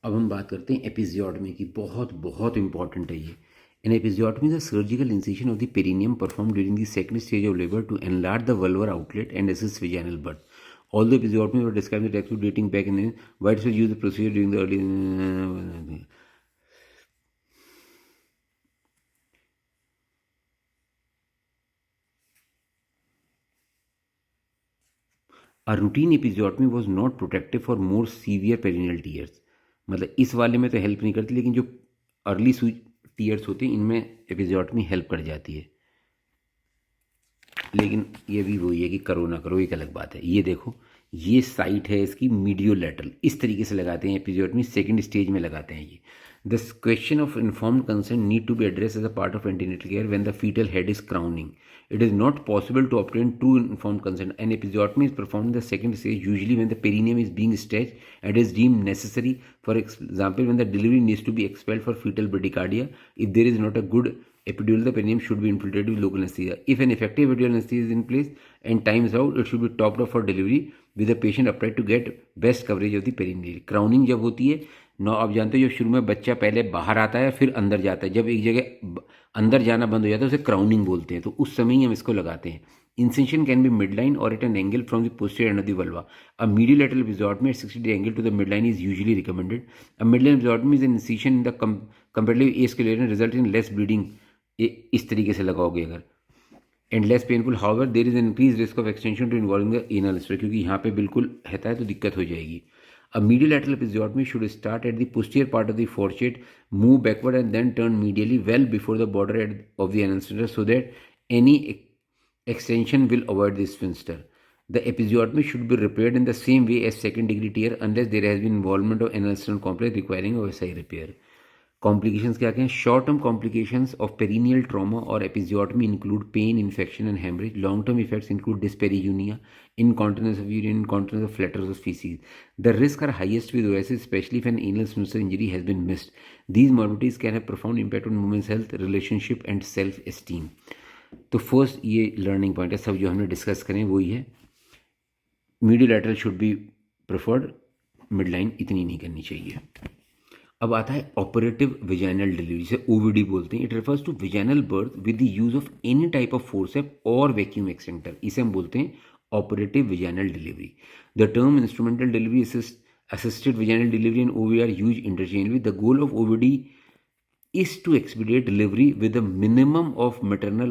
अब हम बात करते हैं एपिजियोटमी की। बहुत बहुत इंपॉर्टेंट है ये। In episiotomy the surgical incision of the perineum perform during the second stage of labour to enlarge the vulvar outlet and assist vaginal birth. Although episiotomy were described in the textbook dating back in the widespread use the procedure during the early A routine episiotomy was not protective for more severe perineal tears. मतलब इस वाले में तो help नहीं करती, लेकिन जो early tears होते हैं इनमें एपिजियोटमी हेल्प कर जाती है। लेकिन ये भी वही है कि करो ना करो एक अलग बात है। ये देखो, ये साइट है इसकी मीडियोलैटरल, इस तरीके से लगाते हैं एपिजियोटमी, सेकंड स्टेज में लगाते हैं ये। The question of informed consent need to be address as a part of antenatal care when the fetal head is crowning. It is not possible to obtain true informed consent. An episiotomy is performed in the second stage, usually when the perineum is being stretched and is deemed necessary. For example, when the delivery needs to be expelled for fetal bradycardia, if there is not a good epidural, the perineum should be infiltrated with local anesthesia. If an effective epidural anesthesia is in place and time is out, it should be topped up for delivery with the patient upright to get best coverage of the perineum. Crowning जब होती है नौ, आप जानते हो, जब शुरू में बच्चा पहले बाहर आता है फिर अंदर जाता है, जब एक जगह अंदर जाना बंद हो जाता है उसे क्राउनिंग बोलते हैं, तो उस समय ही हम इसको लगाते हैं. Incision can be midline or at an angle from the posterior end of the vulva. A mediolateral episiotomy at 60-degree angle to the midline is usually recommended. A midline episiotomy is an incision in the comparatively ascleral and resulting in less bleeding. इस तरीके से लगाओगे अगर, and less painful. However there is an increase risk of extension to involving the anal stress, क्योंकि यहाँ पे बिल्कुल रहता है तो दिक्कत हो जाएगी. A mediolateral episiotomy should start at the posterior part of the forehead, move backward and then turn medially well before the border of the anal sphincter so that any extension will avoid the sphincter. The episiotomy should be repaired in the same way as second degree tear unless there has been involvement of anal sternal complex requiring OSI repair. Complications क्या क्या हैं? Short term complications of perineal trauma और episiotomy include pain, infection and haemorrhage. Long term effects include dyspareunia, incontinence of urine, incontinence of flatters of feces. The risks are highest with oasis, especially if an anal sphincter injury has been missed. These morbidities can have profound impact on women's health, relationship and self-esteem. तो first ये learning point है, सब जो हमने discuss करें वही है. मीडियोलैटरल should be preferred, midline इतनी नहीं करनी चाहिए. अब आता है ऑपरेटिव विजाइनल डिलीवरी, से ओवीडी बोलते हैं. It refers to vaginal birth with the use of any type of forceps और वैक्यूम एक्सटेंटर. इसे हम बोलते हैं operative vaginal delivery. The term instrumental delivery, assisted vaginal delivery and OVD are used interchangeably. The goal of OVD is to expedite delivery with a minimum of maternal